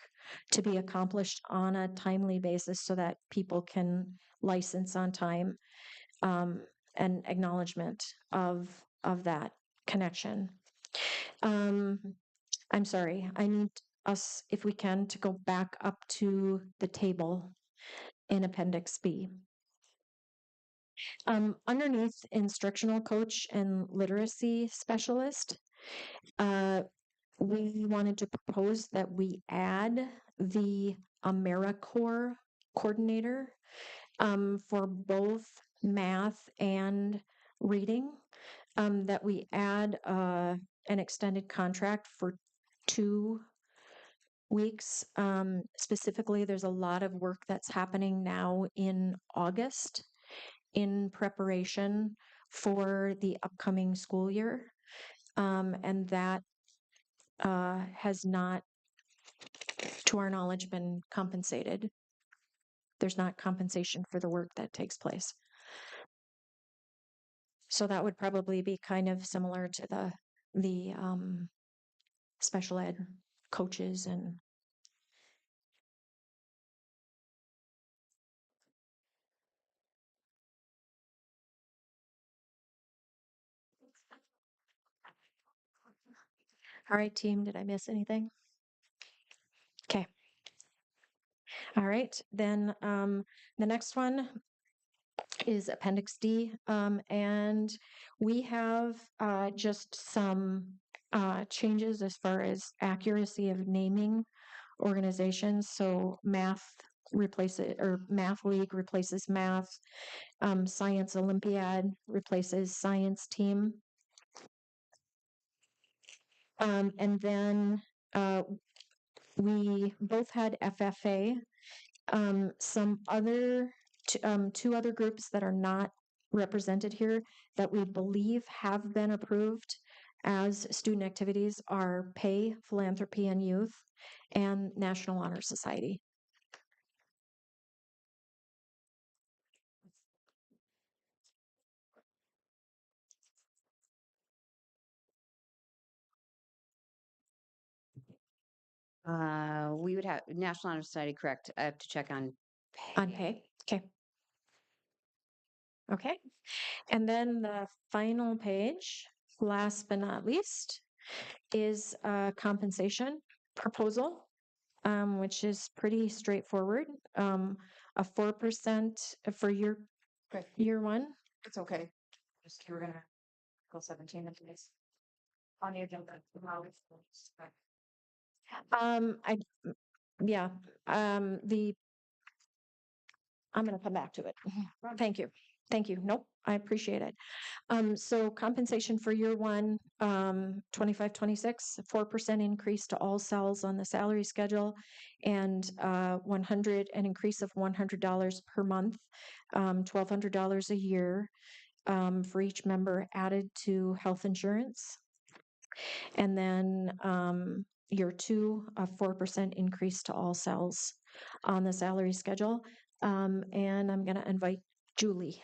S1: to be accomplished on a timely basis so that people can license on time, and acknowledgement of that connection. I'm sorry, I need us, if we can, to go back up to the table in Appendix B. Underneath instructional coach and literacy specialist, we wanted to propose that we add the AmeriCorps coordinator for both math and reading, that we add an extended contract for 2 weeks. Specifically, there's a lot of work that's happening now in August in preparation for the upcoming school year. And that has not, to our knowledge, been compensated. There's not compensation for the work that takes place. So that would probably be kind of similar to the special ed coaches and all right, team, did I miss anything? Okay. All right, then the next one is Appendix D, and we have just some changes as far as accuracy of naming organizations. So Math replaces, or Math League replaces Math, Science Olympiad replaces Science Team. And then we both had FFA. Some other, 2 other groups that are not represented here that we believe have been approved as student activities are PAY, Philanthropy and Youth, and National Honor Society.
S6: We would have National Honor Society, correct? I have to check on
S1: On pay? Okay. Okay. And then the final page, last but not least, is a compensation proposal, which is pretty straightforward. A 4% for year one.
S10: It's okay. Just, we're gonna go 17 into this. On the agenda.
S1: I, yeah, I'm going to come back to it. Thank you. Thank you. Nope, I appreciate it. So compensation for year one, 25, 26, 4% increase to all cells on the salary schedule, and an increase of $100 per month, $1,200 a year for each member added to health insurance. And then year two, a 4% increase to all cells on the salary schedule. And I'm going to invite Julie.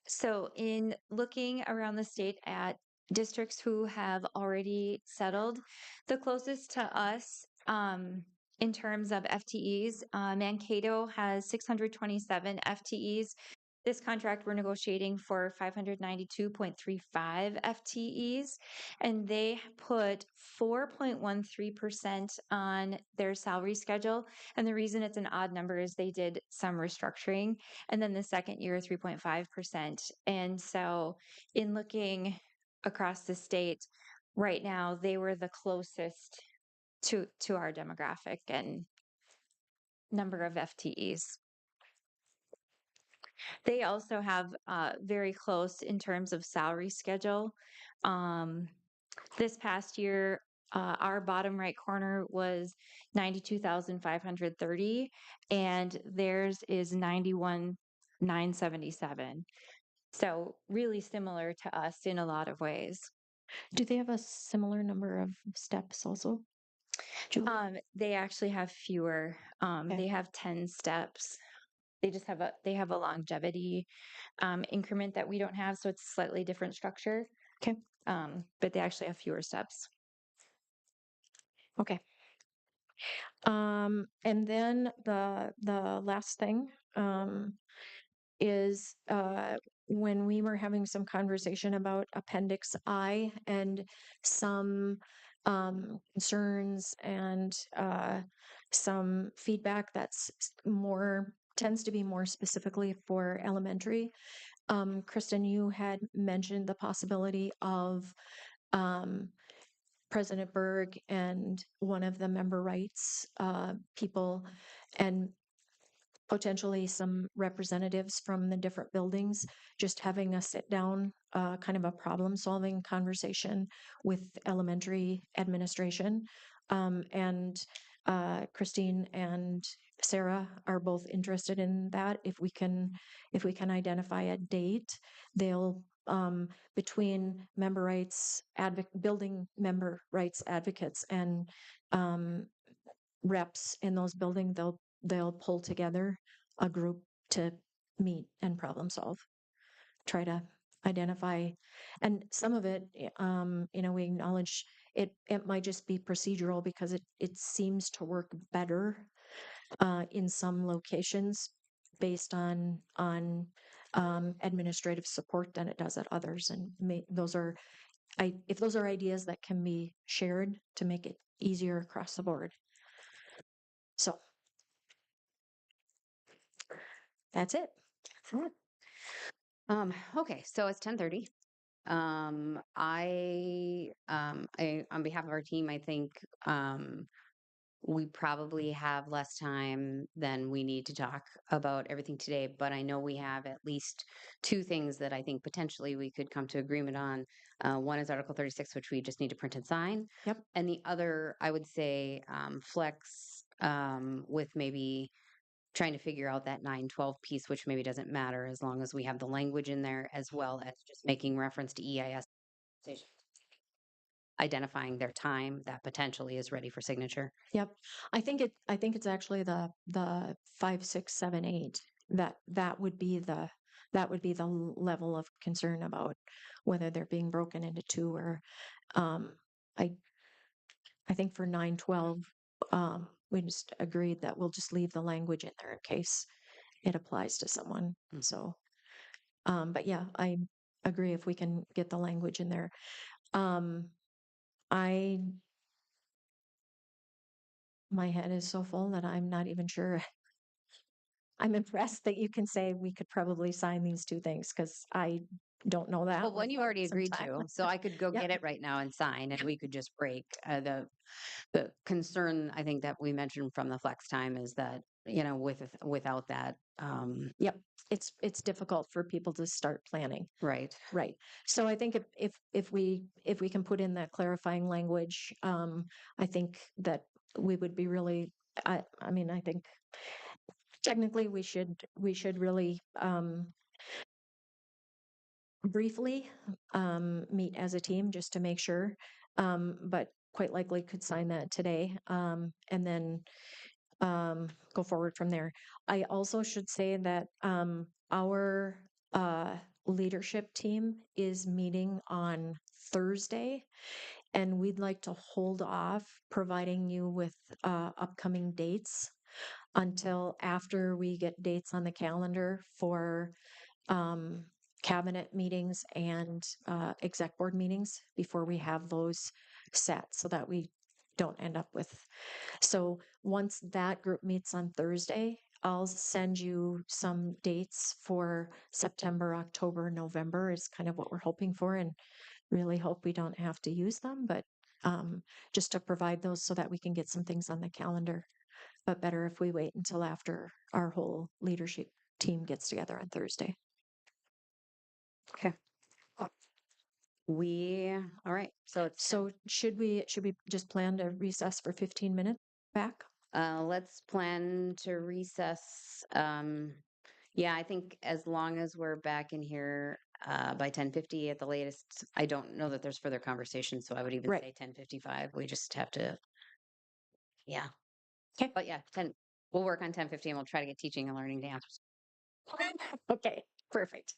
S9: So, in looking around the state at districts who have already settled, the closest to us in terms of FTEs, Mankato has 627 FTEs. This contract, we're negotiating for 592.35 FTEs, and they put 4.13% on their salary schedule. And the reason it's an odd number is they did some restructuring. And then the second year, 3.5%. And so, in looking across the state, right now, they were the closest to our demographic and number of FTEs. They also have very close in terms of salary schedule. This past year, our bottom right corner was 92,530, and theirs is 91,977. So really similar to us in a lot of ways.
S1: Do they have a similar number of steps also? Julie?
S9: They actually have fewer. They have 10 steps. They have a longevity increment that we don't have, so it's a slightly different structure.
S1: Okay.
S9: But they actually have fewer steps.
S1: Okay. And then the last thing is when we were having some conversation about Appendix I and some concerns and some feedback that's tends to be more specifically for elementary. Kristen, you had mentioned the possibility of President Berg and one of the member rights people and potentially some representatives from the different buildings, just having a sit down, kind of a problem solving conversation with elementary administration. And Christine and Sarah are both interested in that. If we can identify a date, they'll between member rights building member rights advocates and reps in those buildings, they'll pull together a group to meet and problem solve, try to identify. And some of it, we acknowledge it might just be procedural because it seems to work better in some locations based on administrative support than it does at others. And if those are ideas that can be shared to make it easier across the board. So that's it.
S6: Okay, so it's 10:30. I on behalf of our team, I think we probably have less time than we need to talk about everything today, but I know we have at least two things that I think potentially we could come to agreement on. One is Article 36, which we just need to print and sign.
S1: Yep.
S6: And the other, I would say, flex with maybe trying to figure out that 912 piece, which maybe doesn't matter as long as we have the language in there, as well as just making reference to EIS, identifying their time that potentially is ready for signature.
S1: Yep. I think it's actually the 5, 6, 7, 8 that would be the level of concern about whether they're being broken into two or I think for 912, we just agreed that we'll just leave the language in there in case it applies to someone. So, but yeah, I agree if we can get the language in there. My head is so full that I'm not even sure. I'm impressed that you can say we could probably sign these two things because I don't know that.
S6: Well, one you already
S1: some
S6: agreed
S1: time.
S6: to, so I could go
S1: Yep.
S6: get it right now and sign, and we could just break. The concern I think that we mentioned from the flex time is that, without that,
S1: Yep, it's difficult for people to start planning.
S6: right.
S1: Right. So I think if we can put in that clarifying language, I think that we would be really. I mean, I think technically we should really briefly meet as a team just to make sure, but quite likely could sign that today, and then go forward from there. I also should say that our leadership team is meeting on Thursday, and we'd like to hold off providing you with upcoming dates until after we get dates on the calendar for cabinet meetings and exec board meetings before we have those set so that we don't end up with. So once that group meets on Thursday, I'll send you some dates for September, October, November is kind of what we're hoping for, and really hope we don't have to use them, but just to provide those so that we can get some things on the calendar. But better if we wait until after our whole leadership team gets together on Thursday.
S6: Okay. All right. So it's
S1: So should we just plan to recess for 15 minutes back?
S6: let's plan to recess. Yeah, I think as long as we're back in here by 10:50 at the latest. I don't know that there's further conversation, so I would even
S1: Right.
S6: say 10:55. We just have to, yeah.
S1: 'Kay.
S6: But yeah, we'll work on 10:50 and we'll try to get teaching and learning down.
S1: Okay, perfect.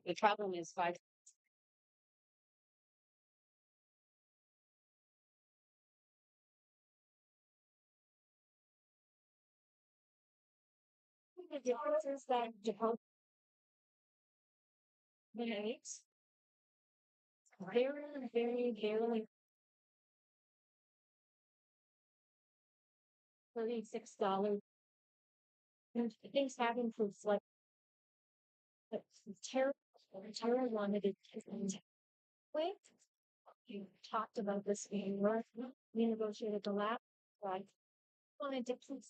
S6: The problem is 5. The difference is that Japan minutes very $36. And things have improved slightly. But Tara wanted it to wait. You talked about this being worth. We negotiated the last right. Wanted to keep.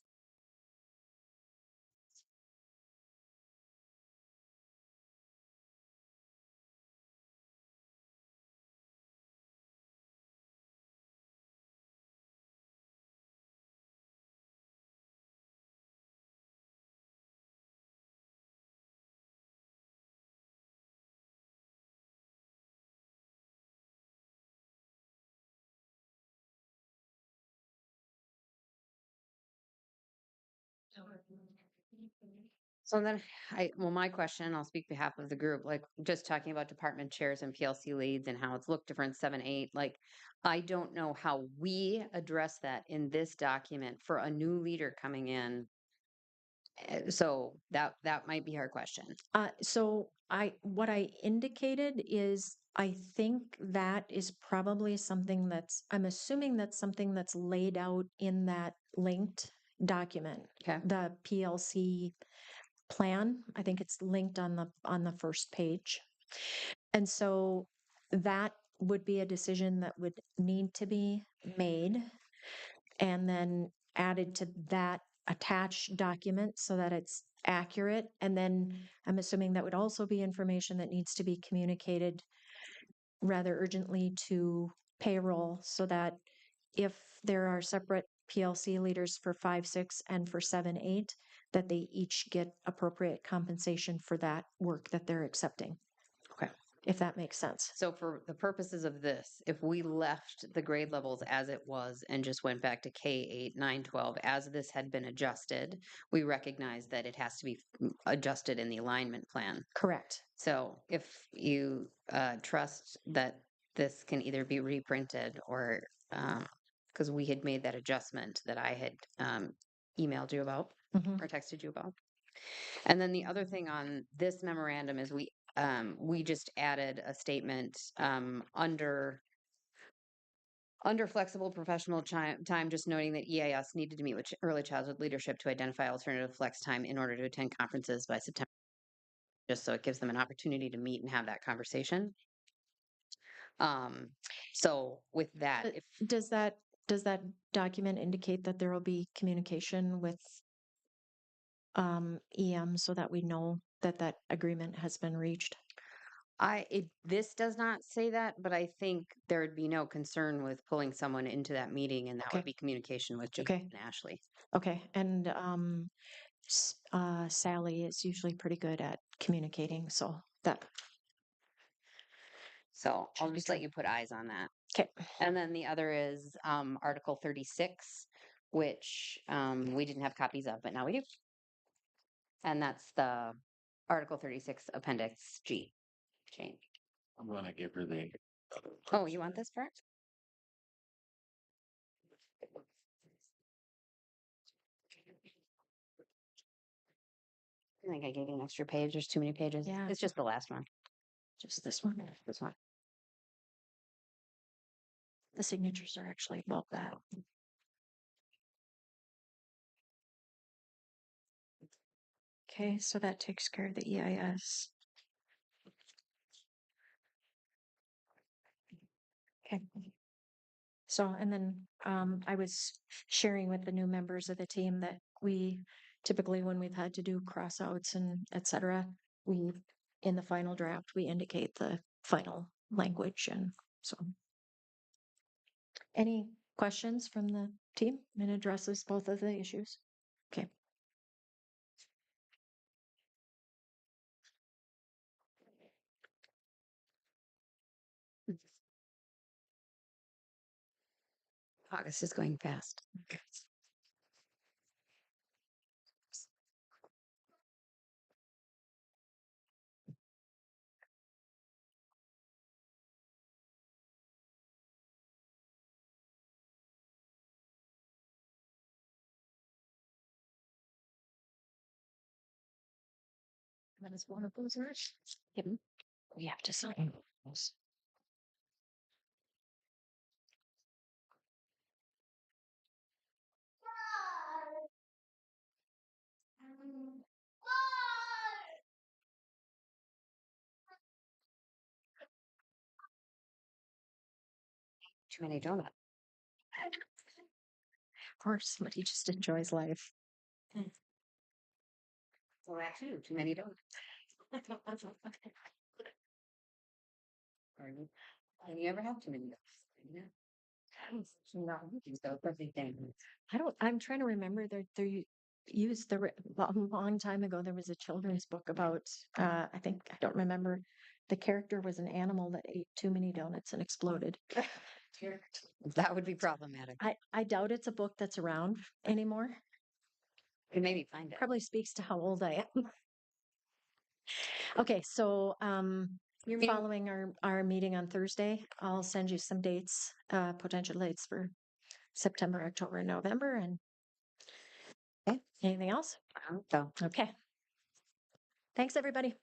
S6: So then my question, I'll speak behalf of the group, like just talking about department chairs and PLC leads and how it's looked different, 7, 8, like I don't know how we address that in this document for a new leader coming in. So that might be our question.
S1: So what I indicated is, I think that is probably something I'm assuming that's something that's laid out in that linked document.
S6: Okay.
S1: The PLC plan, I think it's linked on the first page. And so that would be a decision that would need to be made and then added to that attached document so that it's accurate. And then I'm assuming that would also be information that needs to be communicated rather urgently to payroll so that if there are separate PLC leaders for 5, 6, and for 7, 8, that they each get appropriate compensation for that work that they're accepting.
S6: Okay.
S1: If that makes sense.
S6: So for the purposes of this, if we left the grade levels as it was and just went back to K8, 9, 12, as this had been adjusted, we recognize that it has to be adjusted in the alignment plan.
S1: Correct.
S6: So if you trust that this can either be reprinted or, because we had made that adjustment that I had emailed you about
S1: Mhm.
S6: or texted you about. And then the other thing on this memorandum is we just added a statement under flexible professional time, just noting that EIS needed to meet with early childhood leadership to identify alternative flex time in order to attend conferences by September, just so it gives them an opportunity to meet and have that conversation. So with that, if
S1: Does that document indicate that there will be communication with EM so that we know that that agreement has been reached?
S6: this does not say that, but I think there would be no concern with pulling someone into that meeting, and that
S1: Okay.
S6: would be communication with Jean
S1: Okay.
S6: and Ashley.
S1: Okay. And Sally is usually pretty good at communicating, so that.
S6: So I'll
S1: Should be
S6: just let
S1: good.
S6: you put eyes on that.
S1: Okay.
S6: And then the other is Article 36, which we didn't have copies of, but now we do. And that's the Article 36 Appendix G change.
S4: I'm gonna give her the.
S6: Oh, you want this part? I think I gave you an extra page. There's too many pages.
S1: Yeah.
S6: It's just the last one.
S1: Just this one.
S6: This one.
S1: The signatures are actually above that. Okay, so that takes care of the EIS. Okay. So, and then I was sharing with the new members of the team that we typically, when we've had to do crossouts and et cetera, we, in the final draft, we indicate the final language. And so, any questions from the team? It addresses both of the issues. Okay.
S6: August is going fast.
S1: That is one of those words. We have to sign those.
S6: Too many donuts.
S1: Of course, but he just enjoys life.
S6: Well, actually, too many donuts. And you ever have too many donuts? No, so perfect thing.
S1: I'm trying to remember used a long time ago, there was a children's book about, I don't remember. The character was an animal that ate too many donuts and exploded.
S6: That would be problematic.
S1: I doubt it's a book that's around anymore.
S6: You maybe find it.
S1: Probably speaks to how old I am. Okay, so
S6: Your meeting-
S1: following our meeting on Thursday, I'll send you some dates, potential dates for September, October, and November. And
S6: Okay.
S1: anything else?
S6: So.
S1: Okay. Thanks, everybody.